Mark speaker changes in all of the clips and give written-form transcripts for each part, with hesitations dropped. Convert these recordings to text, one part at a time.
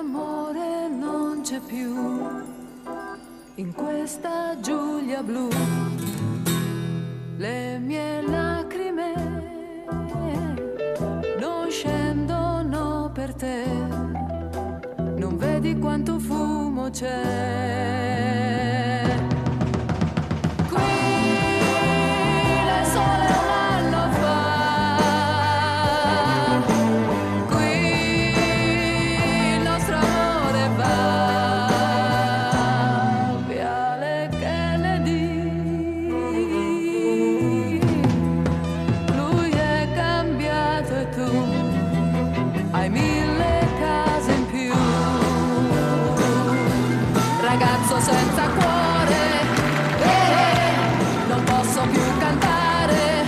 Speaker 1: L'amore non c'è più in questa Giulia blu. Le mie lacrime non scendono per te. Non vedi quanto fumo c'è. Qui le sole un anno fa. Qui il nostro amore va. Viale Kennedy. Lui è cambiato e tu hai 1000 case in più. Ragazzo senza cuore, non posso più cantare,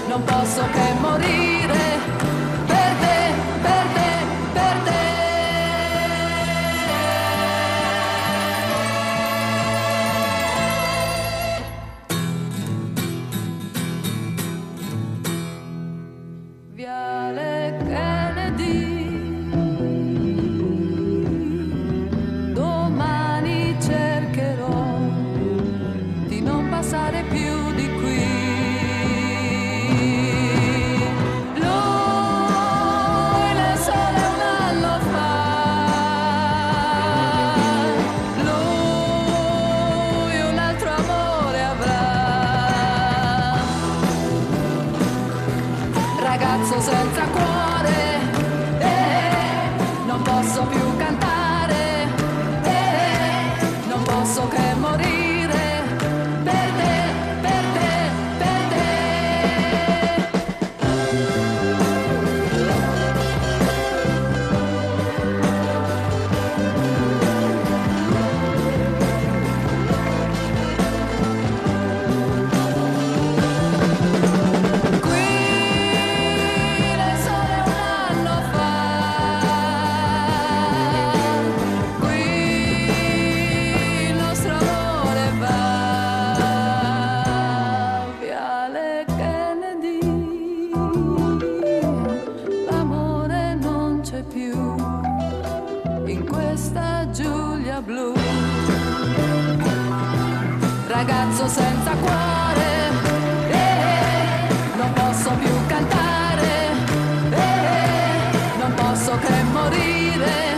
Speaker 1: non posso che morire per te, per te, per te. Viale Kennedy. Domani cercherò di non passare più di qui. Lui le sole un anno fa. Lui un altro amore avrà. Ragazzo senza cuore, non posso più cantare, non posso che morire per te, per te, per te. Qui le sole un anno fa. Qui il nostro amore va. Viale Kennedy. L'amore non c'è più in questa Giulia blu. Ragazzo senza cuore, non posso più cantare, non posso che morire